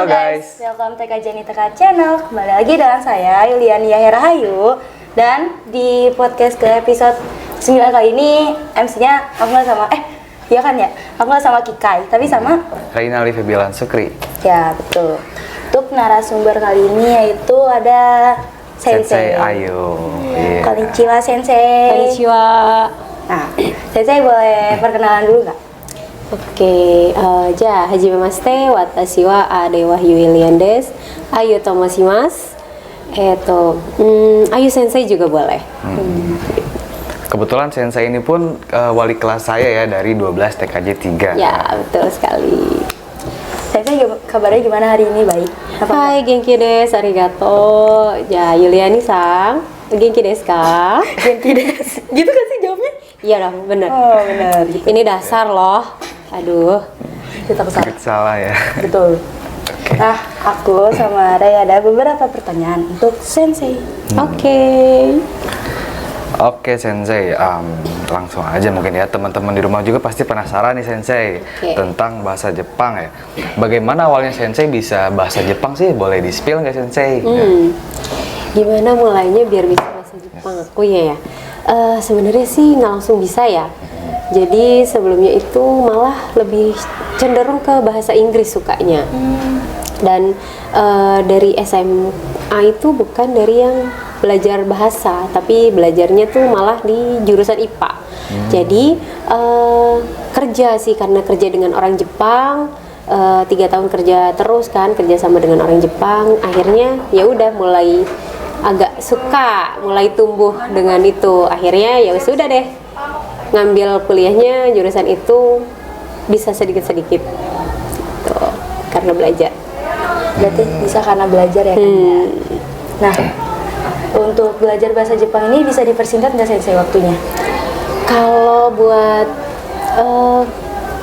Halo guys, welcome TK Jenny TK Channel. Kembali lagi dengan saya Yuliania Herahayu. Dan di podcast ke episode 9 kali ini MC-nya aku nggak sama iya kan ya? Aku nggak sama Kikai, tapi sama Reina Febilan Sukri. Ya betul. Untuk narasumber kali ini yaitu ada Sensei Ayu. Yeah. Konnichiwa Sensei. Konnichiwa. Nah, Sensei boleh perkenalan dulu nggak? Oke, hajimemashite, watashi wa Ade Wahyu Ilian desu. Ayu tomoshimasu. Ayu Sensei juga boleh. Kebetulan Sensei ini pun wali kelas saya ya dari 12 TKJ 3. Ya, betul sekali. Sensei kabarnya gimana hari ini? Baik? Hai, genki desu, arigato. Ya, Yuliani-san, genki desu ka? Genki desu. Gitu kan sih jawabnya? Iya dong, bener. Oh, bener. Gitu. Ini dasar loh. Aduh. Kita salah. Salah ya. Betul. Nah, aku sama Ray ada beberapa pertanyaan untuk Sensei. Oke. Sensei, langsung aja mungkin ya, teman-teman di rumah juga pasti penasaran nih Sensei tentang bahasa Jepang ya. Bagaimana awalnya Sensei bisa bahasa Jepang sih? Boleh di-spill nggak Sensei? Gimana mulainya biar bisa bahasa Jepang aku ya? Sebenarnya sih nggak langsung bisa ya. Jadi sebelumnya itu malah lebih cenderung ke bahasa Inggris sukanya. Dan dari SMA itu bukan dari yang belajar bahasa, tapi belajarnya tuh malah di jurusan IPA. Jadi kerja sih, karena kerja dengan orang Jepang, 3 tahun kerja terus kan, kerja sama dengan orang Jepang. Akhirnya ya udah mulai agak suka, mulai tumbuh dengan itu. Akhirnya ya sudah deh, ngambil kuliahnya jurusan itu, bisa sedikit-sedikit gitu, karena belajar. Berarti bisa karena belajar ya kan? Nah, untuk belajar bahasa Jepang ini bisa dipersingkat nggak Sensei waktunya? Kalau buat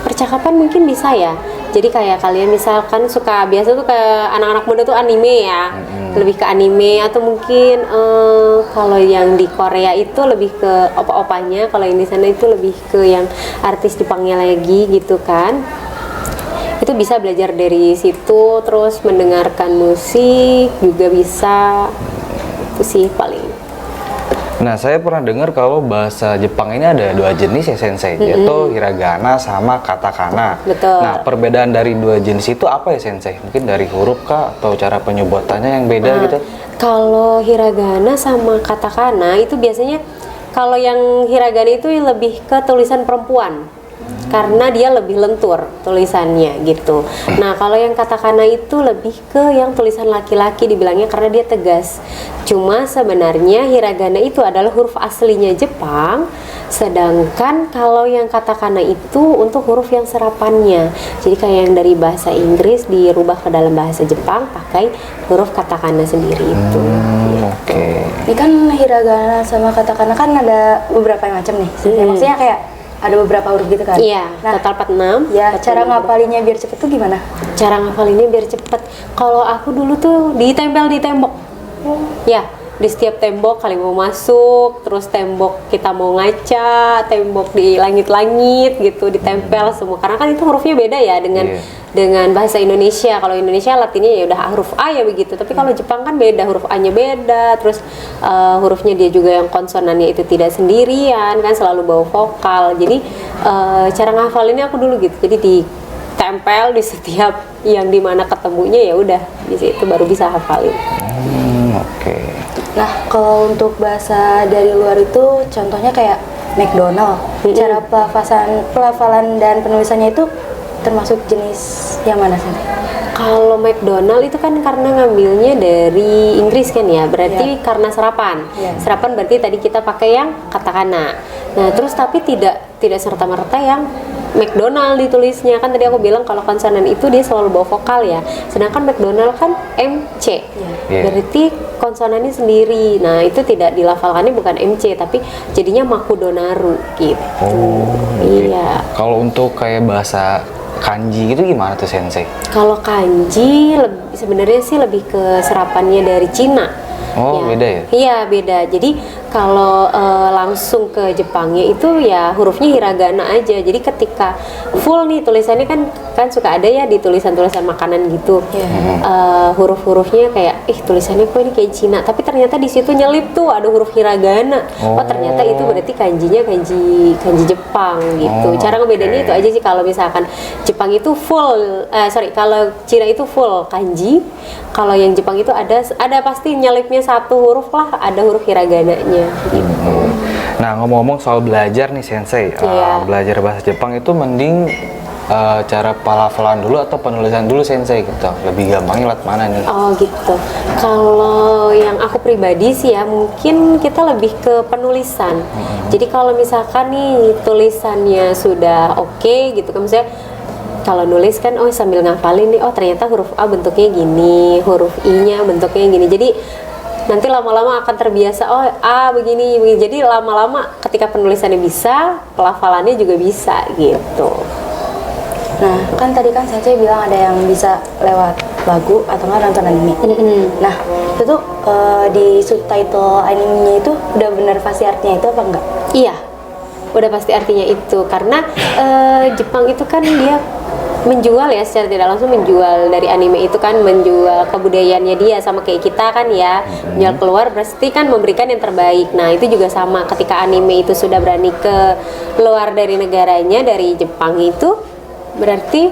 percakapan mungkin bisa ya. Jadi kayak kalian misalkan suka, biasa tuh kayak anak-anak muda tuh anime ya, lebih ke anime, atau mungkin kalau yang di Korea itu lebih ke opa-opanya, kalau yang di sana itu lebih ke yang artis Jepangnya lagi gitu kan. Itu bisa belajar dari situ, terus mendengarkan musik juga bisa. Itu sih paling. Nah, saya pernah dengar kalau bahasa Jepang ini ada 2 jenis ya Sensei, yaitu hiragana sama katakana. Betul. Nah, perbedaan dari 2 jenis itu apa ya Sensei? Mungkin dari huruf kah atau cara penyebutannya yang beda gitu? Kalau hiragana sama katakana itu biasanya, kalau yang hiragana itu lebih ke tulisan perempuan. Karena dia lebih lentur tulisannya gitu. Nah, kalau yang katakana itu lebih ke yang tulisan laki-laki dibilangnya, karena dia tegas. Cuma sebenarnya hiragana itu adalah huruf aslinya Jepang, sedangkan kalau yang katakana itu untuk huruf yang serapannya. Jadi kayak yang dari bahasa Inggris dirubah ke dalam bahasa Jepang pakai huruf katakana sendiri itu. Oke. Ini kan hiragana sama katakana kan ada beberapa macam nih. Maksudnya kayak ada beberapa huruf gitu kan? Iya, nah, total 46. Ya, cara ngapalinnya biar cepet tuh gimana? Cara ngapalinnya biar cepet, kalau aku dulu tuh ditempel di tembok. Ya, di setiap tembok kali mau masuk, terus tembok kita mau ngaca, tembok di langit-langit gitu, ditempel semua. Karena kan itu hurufnya beda ya dengan bahasa Indonesia. Kalau Indonesia Latinnya ya udah huruf A ya begitu. Tapi kalau Jepang kan beda, huruf A-nya beda, terus hurufnya dia juga yang konsonannya itu tidak sendirian kan, selalu bawa vokal. Jadi cara ngafalinnya aku dulu gitu. Jadi ditempel di setiap yang dimana ketemunya, ya udah di situ baru bisa hafalin. Oke. Nah, kalau untuk bahasa dari luar itu contohnya kayak McDonald. Cara pelafalan dan penulisannya itu termasuk jenis yang mana sih? Kalau McDonald itu kan karena ngambilnya dari Inggris kan ya, berarti karena serapan. Serapan berarti tadi kita pakai yang katakana. Nah, terus tapi tidak serta-merta yang McDonald ditulisnya. Kan tadi aku bilang kalau konsonan itu dia selalu bawa vokal ya. Sedangkan McDonald kan MC. Berarti konsonannya sendiri. Nah, itu tidak dilafalkannya bukan MC tapi jadinya Makudonaru gitu. Iya. Kalau untuk kayak bahasa kanji itu gimana tuh Sensei? Kalau kanji sebenarnya sih lebih ke serapannya dari Cina. Oh, ya. Beda ya? Iya, beda. Jadi kalau langsung ke Jepangnya itu ya hurufnya hiragana aja. Jadi ketika full nih tulisannya kan suka ada ya di tulisan-tulisan makanan gitu. Huruf-hurufnya kayak tulisannya kok ini kayak Cina, tapi ternyata di situ nyelip tuh ada huruf hiragana. Oh ternyata itu berarti kanjinya kanji Jepang gitu. Cara ngebedainnya itu aja sih. Kalau misalkan Jepang itu full, kalau Cina itu full kanji. Kalau yang Jepang itu ada pasti nyelipnya satu huruf lah, ada huruf hiragananya gitu. Nah ngomong-ngomong soal belajar nih Sensei, belajar bahasa Jepang itu mending cara pelafalan dulu atau penulisan dulu Sensei gitu? Lebih gampangnya lewat mana nih? Oh gitu. Kalau yang aku pribadi sih ya mungkin kita lebih ke penulisan. Jadi kalau misalkan nih tulisannya sudah oke gitu kan, misalnya kalau nulis kan sambil ngafalin nih, ternyata huruf A bentuknya gini, huruf I-nya bentuknya gini. Jadi nanti lama-lama akan terbiasa, A begini. Jadi lama-lama ketika penulisannya bisa, pelafalannya juga bisa gitu. Nah, kan tadi kan Sensei bilang ada yang bisa lewat lagu atau nggak nonton anime. Nah, itu tuh di subtitle animenya itu udah bener pasti artinya itu apa enggak? Iya, udah pasti artinya itu. Karena Jepang itu kan dia menjual ya, secara tidak langsung menjual dari anime itu kan, menjual kebudayaannya dia sama kayak kita kan ya. Jual keluar pasti kan memberikan yang terbaik. Nah itu juga sama, ketika anime itu sudah berani ke luar dari negaranya, dari Jepang itu berarti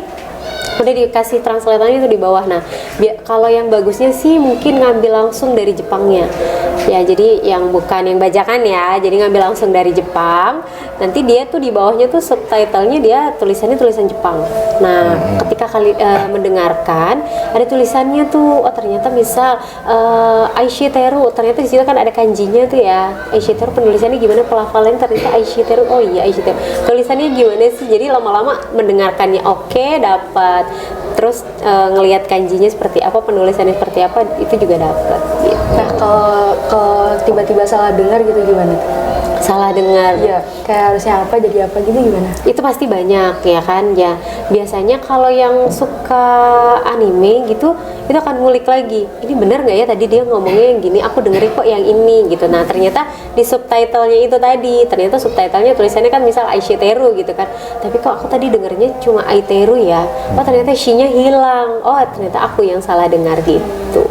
udah dikasih translatornya itu di bawah. Nah kalau yang bagusnya sih mungkin ngambil langsung dari Jepangnya ya, jadi yang bukan yang bajakan ya, jadi ngambil langsung dari Jepang. Nanti dia tuh di bawahnya tuh subtitlenya dia tulisannya tulisan Jepang. Nah ketika mendengarkan ada tulisannya tuh, ternyata misal Aishiteru, ternyata di situ kan ada kanjinya tuh ya. Aishiteru penulisannya gimana, pelafalannya ternyata Aishiteru. Oh iya Aishiteru, tulisannya gimana sih? Jadi lama-lama mendengarkannya oke, dapat. Terus ngelihat kanjinya seperti apa, penulisannya seperti apa, itu juga dapat gitu. Nah kalau tiba-tiba salah dengar gitu gimana? Salah dengar ya, kayak harusnya apa jadi apa gitu gimana? Itu pasti banyak ya kan ya. Biasanya kalau yang suka anime gitu, itu akan ngulik lagi, ini benar nggak ya tadi dia ngomongnya yang gini, aku dengerin kok yang ini gitu. Nah ternyata di subtitlenya itu tadi, ternyata subtitlenya tulisannya kan misal Aishiteru gitu kan, tapi kok aku tadi dengernya cuma Aiteru ya. Oh ternyata she-nya hilang, oh ternyata aku yang salah dengar gitu.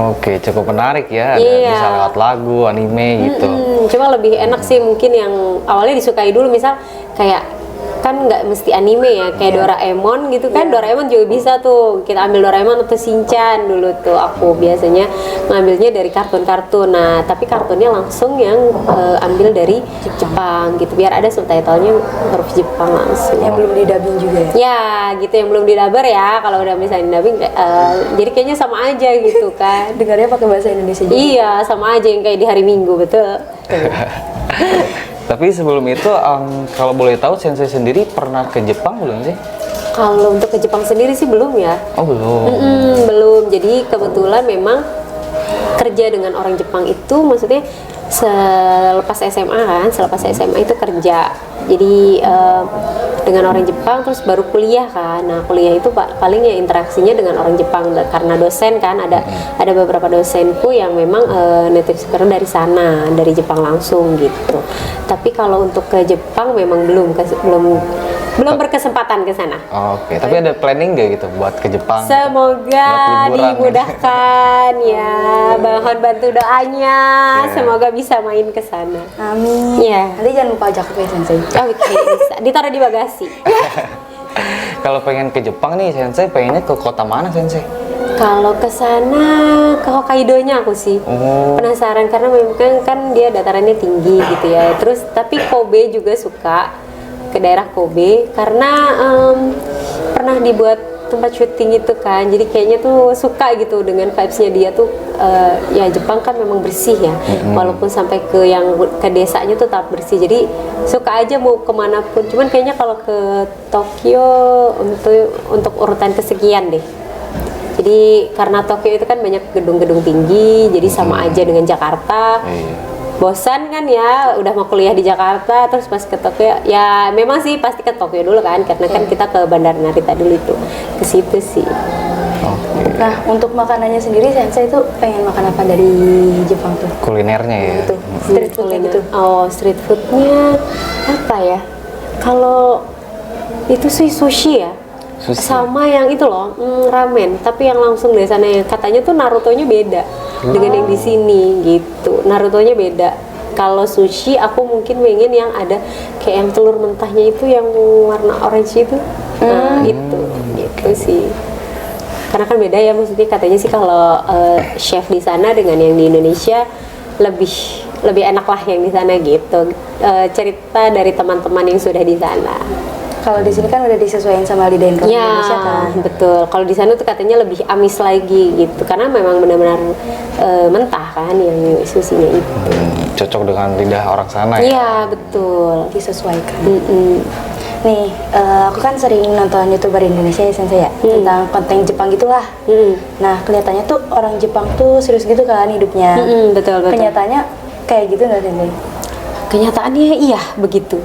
Oke, cukup menarik ya. Bisa lewat lagu, anime gitu. Cuma lebih enak sih mungkin yang awalnya disukai dulu, misal kayak kan nggak mesti anime ya, kayak Doraemon gitu kan. Doraemon juga bisa tuh, kita ambil Doraemon atau Shinchan dulu tuh. Aku biasanya ngambilnya dari kartun-kartun. Nah tapi kartunnya langsung yang ambil dari Jepang gitu, biar ada subtitlenya huruf Jepang langsung. Yang belum didubbing juga ya? Ya gitu, yang belum didubber ya. Kalau udah misalnya dubbing jadi kayaknya sama aja gitu kan. Dengarnya pakai bahasa Indonesia juga? Iya sama aja, yang kayak di hari Minggu, betul. Tapi sebelum itu, kalau boleh tahu Sensei sendiri pernah ke Jepang belum sih? Kalau untuk ke Jepang sendiri sih belum ya. Oh belum. Belum. Jadi kebetulan memang kerja dengan orang Jepang itu, maksudnya selepas SMA kan, selepas SMA itu kerja. Jadi dengan orang Jepang, terus baru kuliah kan. Nah kuliah itu paling ya interaksinya dengan orang Jepang, karena dosen kan, ada beberapa dosenku yang memang native speaker dari sana, dari Jepang langsung gitu. Tapi kalau untuk ke Jepang memang belum berkesempatan ke sana. Oke, tapi ada planning nggak gitu buat ke Jepang? Semoga dimudahkan ya, mohon bantu doanya, semoga bisa main ke sana. Amin. Ya. Nanti jangan lupa ajak aku ya Sensei. Oke, bisa. Ditaruh di bagasi. Kalau pengen ke Jepang nih Sensei, pengennya ke kota mana Sensei? Kalau ke sana, ke Hokkaido-nya aku sih. Penasaran karena memang kan dia datarannya tinggi gitu ya. Terus tapi Kobe juga suka, ke daerah Kobe karena pernah dibuat tempat syuting itu kan, jadi kayaknya tuh suka gitu dengan vibes-nya dia tuh. Ya Jepang kan memang bersih ya, walaupun sampai ke desanya tuh tetap bersih, jadi suka aja mau kemana pun. Cuman kayaknya kalau ke Tokyo untuk urutan kesekian deh. Jadi karena Tokyo itu kan banyak gedung-gedung tinggi, jadi sama aja dengan Jakarta. Bosan kan ya, udah mau kuliah di Jakarta terus pas ke Tokyo, ya memang sih pasti ke Tokyo dulu kan, karena kan kita ke Bandara Narita dulu itu, ke situ sih. Oke. Nah, untuk makanannya sendiri Sensei itu pengen makan apa dari Jepang tuh? Kulinernya ya. Itu street food kayak gitu. Oh, street foodnya apa ya? Kalau itu sih sushi ya. Sushi. Sama yang itu loh, ramen. Tapi yang langsung dari sana yang katanya tuh Naruto-nya beda dengan yang di sini gitu. Naruto-nya beda. Kalau sushi aku mungkin pengen yang ada kayak yang telur mentahnya itu yang warna orange itu. Nah, itu gitu sih. Karena kan beda ya, maksudnya katanya sih kalau chef di sana dengan yang di Indonesia lebih enak lah yang di sana gitu. Cerita dari teman-teman yang sudah di sana. Kalau di sini kan udah disesuaikan sama lidah yang Ya, Indonesia kan. betul. Kalau di sana tuh katanya lebih amis lagi gitu, karena memang benar-benar mentah kan yang susinya itu. Cocok dengan lidah orang sana ya. Iya, betul. Disesuaikan. Mm-mm. Nih, aku kan sering nonton YouTuber Indonesia ya Sensei ya, tentang konten Jepang gitulah. Nah, kelihatannya tuh orang Jepang tuh serius gitu kan hidupnya. Betul. Kenyataannya kayak gitu nggak Sensei? Kenyataannya iya begitu.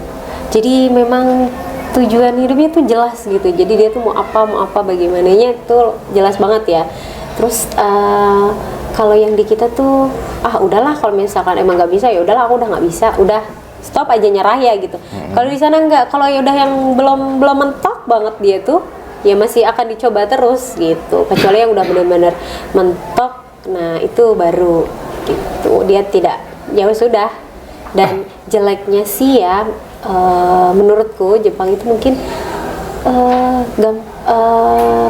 Jadi memang tujuan hidupnya tuh jelas gitu. Jadi dia tuh mau apa bagaimananya tuh jelas banget ya. Terus kalau yang di kita tuh udahlah, kalau misalkan emang nggak bisa ya udahlah, aku udah nggak bisa, udah stop aja, nyerah ya gitu. Kalau di sana nggak, kalau ya udah yang belum mentok banget dia tuh ya masih akan dicoba terus gitu. Kecuali yang udah benar-benar mentok, nah itu baru gitu. Dia tidak, ya sudah. Dan jeleknya sih ya, menurutku Jepang itu mungkin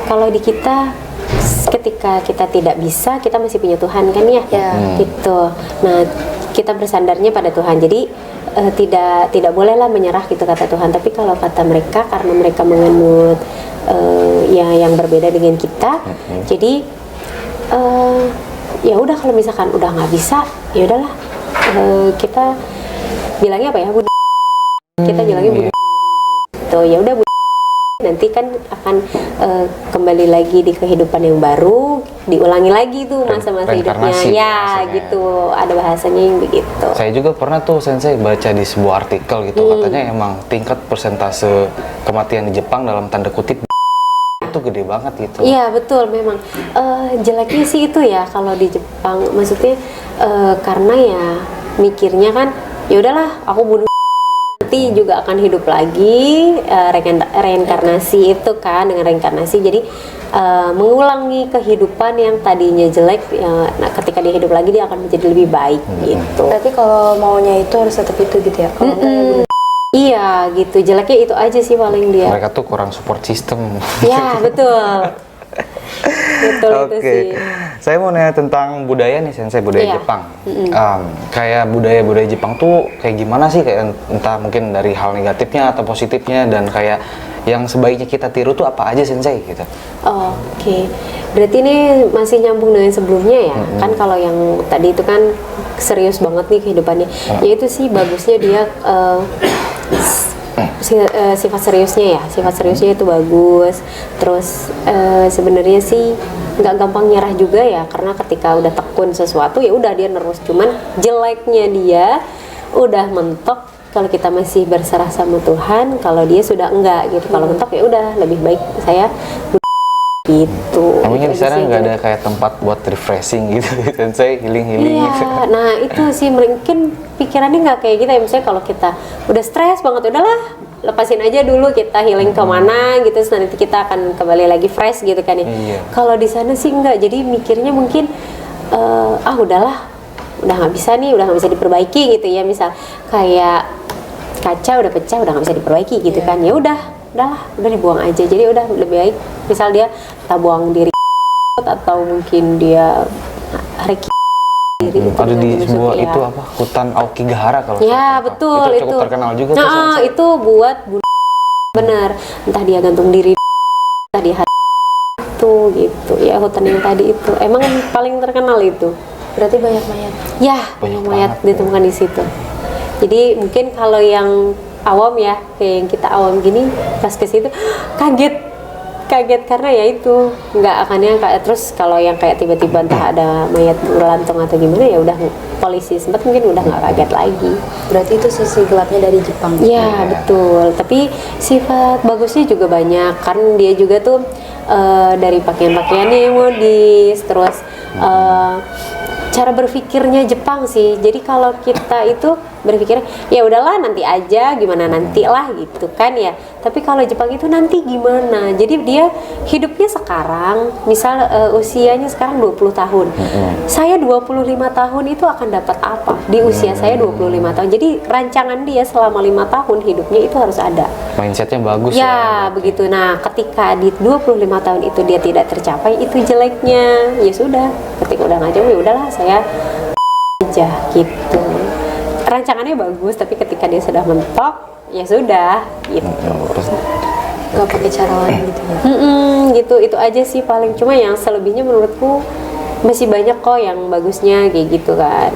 kalau di kita ketika kita tidak bisa, kita masih punya Tuhan kan ya, gitu. Nah, kita bersandarnya pada Tuhan. Jadi tidak bolehlah menyerah gitu kata Tuhan. Tapi kalau kata mereka, karena mereka menganut yang berbeda dengan kita, jadi ya udah, kalau misalkan udah nggak bisa, ya udahlah, kita bilangnya apa ya, kita bilangnya Buddha. Tuh ya udah, nanti kan akan kembali lagi di kehidupan yang baru, diulangi lagi tuh masa-masa hidupnya ya bahasanya. gitu, ada bahasanya yang begitu. Saya juga pernah tuh Sensei baca di sebuah artikel gitu, katanya emang tingkat persentase kematian di Jepang dalam tanda kutip itu gede banget gitu. Iya betul, memang jeleknya sih itu ya kalau di Jepang, maksudnya karena ya mikirnya kan ya udahlah, aku bunuh nanti juga akan hidup lagi, reinkarnasi itu kan, dengan reinkarnasi jadi mengulangi kehidupan yang tadinya jelek, nah ketika dia hidup lagi dia akan menjadi lebih baik gitu. Berarti kalau maunya itu harus tetap itu gitu ya? Kalau enggak ya bunuh. Iya gitu, jeleknya itu aja sih paling dia. Mereka tuh kurang support system. Ya betul. Betul itu Oke, sih. saya mau nanya tentang budaya nih Sensei, budaya Iya. Jepang. Kayak budaya Jepang tuh kayak gimana sih? Kayak entah mungkin dari hal negatifnya atau positifnya, dan kayak yang sebaiknya kita tiru tuh apa aja Sensei gitu? Oke, berarti ini masih nyambung dengan sebelumnya ya. Kan kalau yang tadi itu kan serius banget nih kehidupannya. Ya itu sih bagusnya dia sifat seriusnya itu bagus. Terus sebenarnya sih nggak gampang nyerah juga ya, karena ketika udah tekun sesuatu ya udah dia nerus. Cuman jeleknya dia udah mentok, kalau kita masih berserah sama Tuhan, kalau dia sudah enggak gitu. Kalau mentok ya udah, lebih baik saya gitu. Namanya di Gitu sana aja sih, nggak Jen. ada kayak tempat buat refreshing gitu, Sensei, healing gitu. Iya, nah itu sih mungkin pikirannya nggak kayak gitu ya. Misalnya kalau kita udah stres banget, udahlah lepasin aja dulu, kita healing kemana gitu, terus nanti kita akan kembali lagi fresh gitu kan ya. Iya. Kalau di sana sih enggak, jadi mikirnya mungkin udahlah, udah nggak bisa nih, udah nggak bisa diperbaiki gitu ya. Misal kayak kaca udah pecah, udah nggak bisa diperbaiki gitu kan, ya udahlah, udah dibuang aja. Jadi udah lebih baik, misal dia kita buang diri atau mungkin dia reki diri gitu, Ada di bisa sebuah busuk, itu ya. apa, hutan Aokigahara kalau Ya saya tahu. betul, Itu cukup terkenal juga tuh Nah, Sensei. itu buat bener, entah dia gantung diri, entah dia itu gitu ya, hutan yang tadi itu emang paling terkenal itu. Berarti banyak mayat. Ya, Banyak mayat banget, ditemukan di situ. Jadi mungkin kalau yang awam ya, kayak yang kita awam gini, pas ke situ kaget karena ya itu nggak akan nyangka. Terus kalau yang kayak tiba-tiba entah ada mayat berlantung atau gimana, ya udah polisi sempat mungkin udah nggak kaget lagi. Berarti itu sisi gelapnya dari Jepang. Ya betul, tapi sifat bagusnya juga banyak, kan dia juga tuh dari pakaian-pakaiannya yang modis, terus cara berpikirnya Jepang sih. Jadi kalau kita itu berpikir ya udahlah nanti aja, gimana nanti lah gitu kan ya. Tapi kalau Jepang itu nanti gimana. Jadi dia hidupnya sekarang, misal usianya sekarang 20 tahun. Saya 25 tahun itu akan dapat apa di usia saya 25 tahun. Jadi rancangan dia selama 5 tahun hidupnya itu harus ada. Mindsetnya bagus Ya, begitu. Nah, ketika di 25 tahun itu dia tidak tercapai, itu jeleknya. Ya sudah, ketika udah ngajar ya udahlah saya aja gitu. Rancangannya bagus, tapi ketika dia sudah mentok, ya sudah gitu. Gak pakai cara lain gitu ya. Gitu, itu aja sih paling. Cuma yang selebihnya menurutku masih banyak kok yang bagusnya kayak gitu kan.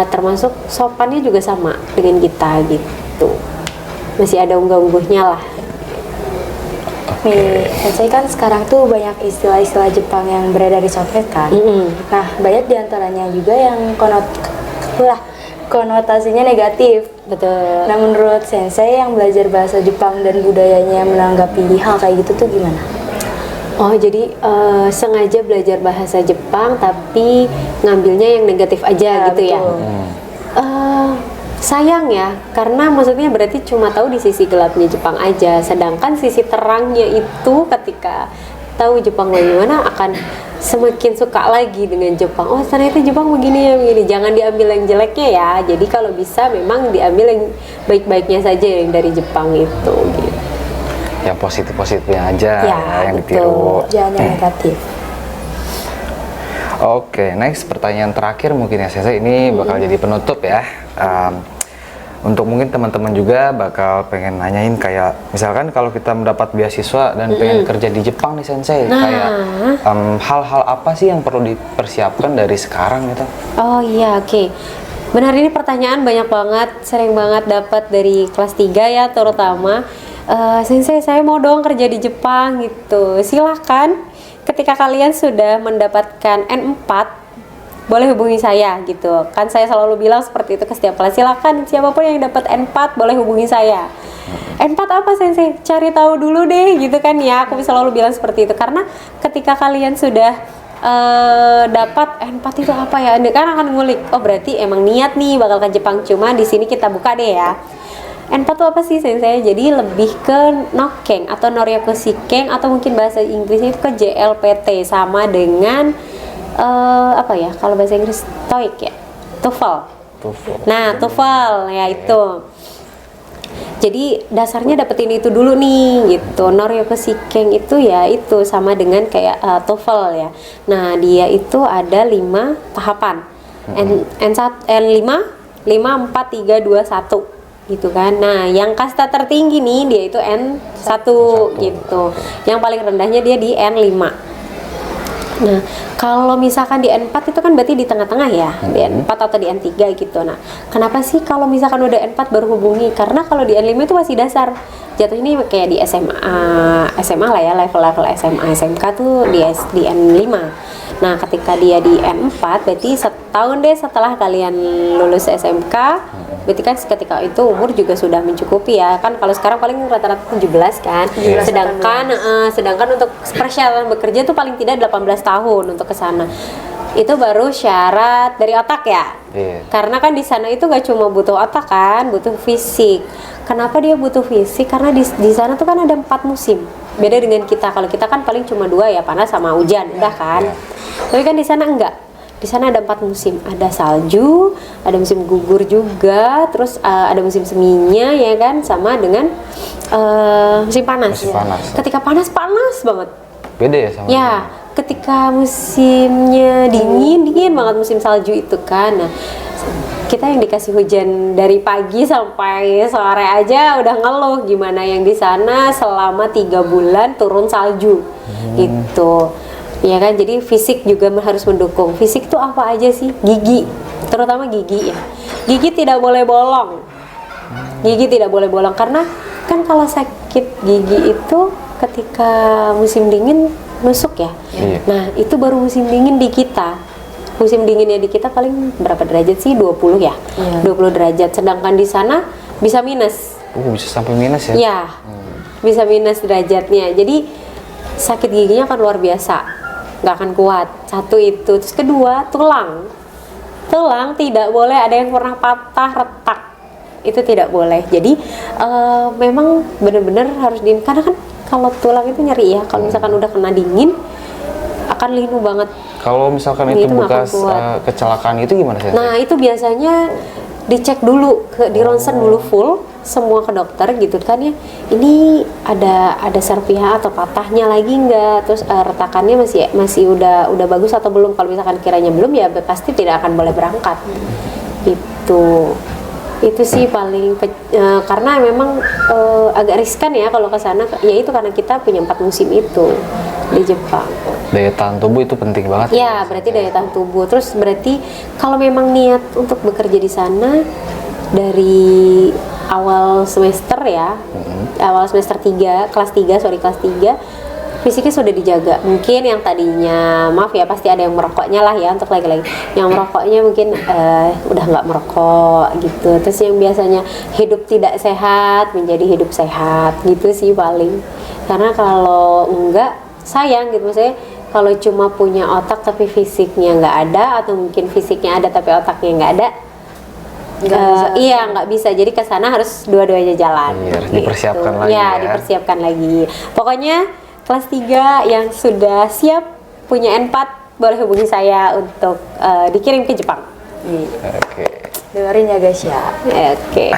Termasuk sopannya juga sama dengan kita gitu. Masih ada unggah-ungguhnya lah. Nih, Sensei kan sekarang tuh banyak istilah-istilah Jepang yang beredar di sosmed kan. Nah, banyak diantaranya juga yang konotasinya negatif. Betul. Nah, menurut Sensei yang belajar bahasa Jepang dan budayanya menanggapi hal kayak gitu tuh gimana? Oh, jadi sengaja belajar bahasa Jepang tapi ngambilnya yang negatif aja gitu ya. Sayang ya, karena maksudnya berarti cuma tahu di sisi gelapnya Jepang aja, sedangkan sisi terangnya itu ketika tahu Jepang bagaimana akan semakin suka lagi dengan Jepang. Oh, ternyata Jepang begini ya, begini. Jangan diambil yang jeleknya ya. Jadi kalau bisa memang diambil yang baik-baiknya saja yang dari Jepang itu gitu. Yang positif-positifnya aja Ya, yang betul. ditiru. Jangan yang negatif. Oke, next pertanyaan terakhir mungkin ya Sensei, ini bakal jadi penutup ya. Untuk mungkin teman-teman juga bakal pengen nanyain kayak misalkan kalau kita mendapat beasiswa dan pengen kerja di Jepang nih Sensei, kayak hal-hal apa sih yang perlu dipersiapkan dari sekarang gitu? Oh iya, oke. Benar, ini pertanyaan banyak banget, sering banget dapat dari kelas 3 ya terutama. Sensei, saya mau dong kerja di Jepang gitu. Silahkan, ketika kalian sudah mendapatkan N4, boleh hubungi saya gitu. Kan saya selalu bilang seperti itu ke setiap kelas. Silakan siapapun yang dapat N4 boleh hubungi saya. N4 apa Sensei? Cari tahu dulu deh gitu kan ya. Aku selalu bilang seperti itu karena ketika kalian sudah dapat N4 itu apa ya? Anda kan akan ngulik. Oh, berarti emang niat nih bakal ke Jepang. Cuma di sini kita buka deh ya. N4 itu apa sih Sensei? Jadi lebih ke Nokkeng atau Noryaku Shikken atau mungkin bahasa Inggrisnya itu ke JLPT, sama dengan apa ya kalau bahasa Inggris TOEIC ya, TOEFL. Nah, TOEFL ya itu. Jadi dasarnya dapetin itu dulu nih gitu. Noryaku Shikken itu ya itu sama dengan kayak TOEFL ya. Nah, dia itu ada 5 tahapan. N1, N5, 5, 4, 3, 2, 1 gitu kan. Nah, yang kasta tertinggi nih dia itu N1 gitu. Yang paling rendahnya dia di N5. Nah, kalau misalkan di N4 itu kan berarti di tengah-tengah ya, di N4 atau di N3 gitu. Nah, kenapa sih kalau misalkan udah N4 baru hubungi? Karena kalau di N5 itu masih dasar. Jatuh ini kayak di SMA lah ya, level-level SMA, SMK tuh di N5. Nah, ketika dia di N4, berarti setahun deh setelah kalian lulus SMK, berarti kan ketika itu umur juga sudah mencukupi ya. Kan kalau sekarang paling rata-rata 17 kan. Sedangkan untuk persyaratan bekerja tuh paling tidak 18 tahun untuk ke sana. Itu baru syarat dari otak ya. Karena kan di sana itu gak cuma butuh otak kan, butuh fisik. Kenapa dia butuh fisik? Karena di sana tuh kan ada 4 musim. Beda dengan kita. Kalau kita kan paling cuma 2 ya, panas sama hujan, udah kan. Tapi kan di sana enggak. Di sana ada 4 musim. Ada salju, ada musim gugur juga, terus ada musim seminya ya kan, sama dengan musim panas. Ketika panas banget. Beda ya sama. Ya, ketika musimnya dingin banget, musim salju itu kan. Nah, kita yang dikasih hujan dari pagi sampai sore aja udah ngeluh, gimana yang di sana selama 3 bulan turun salju gitu. Ya kan, jadi fisik juga harus mendukung. Fisik tuh apa aja sih? Gigi, terutama gigi ya. Gigi tidak boleh bolong. Gigi tidak boleh bolong karena kan kalau sakit gigi itu ketika musim dingin nusuk ya. Nah, itu baru musim dingin di kita. Musim dinginnya di kita paling berapa derajat sih? 20 ya? 20 derajat. Sedangkan di sana bisa minus. Bisa sampai minus ya? Ya, bisa minus derajatnya. Jadi sakit giginya akan luar biasa, nggak akan kuat. Satu itu, terus kedua tulang tidak boleh ada yang pernah patah retak, itu tidak boleh. Jadi memang benar-benar harus karena kan kalau tulang itu nyeri ya, kalau misalkan udah kena dingin akan linu banget. Kalau misalkan itu bekas kecelakaan itu gimana sih? Nah itu biasanya dicek dulu, di ronsen dulu full semua ke dokter gitu kan ya. Ini ada serpihan atau patahnya lagi nggak, terus retakannya masih udah bagus atau belum. Kalau misalkan kiranya belum ya pasti tidak akan boleh berangkat. Itu sih paling karena memang agak riskan ya kalau ke sana, ya itu karena kita punya 4 musim itu di Jepang. Daya tahan tubuh itu penting banget. Ya, berarti daya tahan tubuh. Terus berarti kalau memang niat untuk bekerja di sana dari awal semester ya, awal semester 3, kelas 3, fisiknya sudah dijaga. Mungkin yang tadinya, maaf ya, pasti ada yang merokoknya lah ya, untuk lagi-lagi. Yang merokoknya mungkin udah nggak merokok gitu. Terus yang biasanya hidup tidak sehat menjadi hidup sehat gitu sih paling. Karena kalau enggak, sayang gitu. Maksudnya kalau cuma punya otak tapi fisiknya nggak ada, atau mungkin fisiknya ada tapi otaknya nggak ada, nggak bisa. Jadi ke sana harus dua-duanya jalan. Iya, harus dipersiapkan lagi ya. Dipersiapkan lagi. Pokoknya kelas 3 yang sudah siap punya N4 boleh hubungi saya untuk dikirim ke Jepang. Oke. Dengerin ya guys ya. Oke.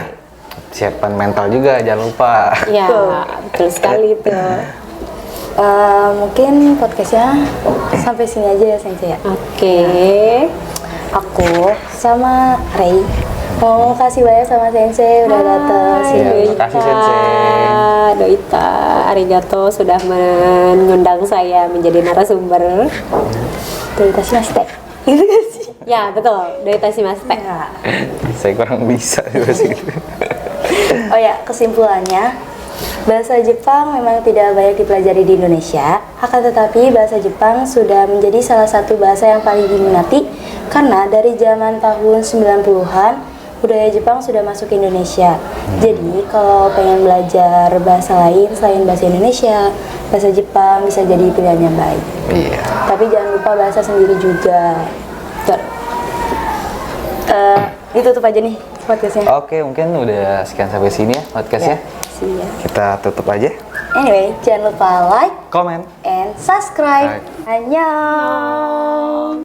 Siapkan mental juga, jangan lupa. Ya, betul sekali tuh. Mungkin podcastnya sampai sini aja ya Sensei ya. Oke. Aku sama Rei mau kasih banyak sama Sensei udah datang sini. Terima kasih Sensei. Doita, arigato sudah mengundang saya menjadi narasumber. Doita shimaste. Gitu kan sih? Ya, betul. Doita shimaste. Ya. Saya kurang bisa juga sih. Oh ya, kesimpulannya, bahasa Jepang memang tidak banyak dipelajari di Indonesia, akan tetapi bahasa Jepang sudah menjadi salah satu bahasa yang paling diminati karena dari zaman tahun 90-an budaya Jepang sudah masuk ke Indonesia. Jadi kalau pengen belajar bahasa lain selain bahasa Indonesia, bahasa Jepang bisa jadi pilihan yang baik. Iya. Tapi jangan lupa bahasa sendiri juga. Ditutup aja nih podcastnya. Oke, mungkin udah sekian sampai sini ya podcastnya. Ya. Kita tutup aja. Anyway, jangan lupa like, Komen. and subscribe. Bye. Annyeong.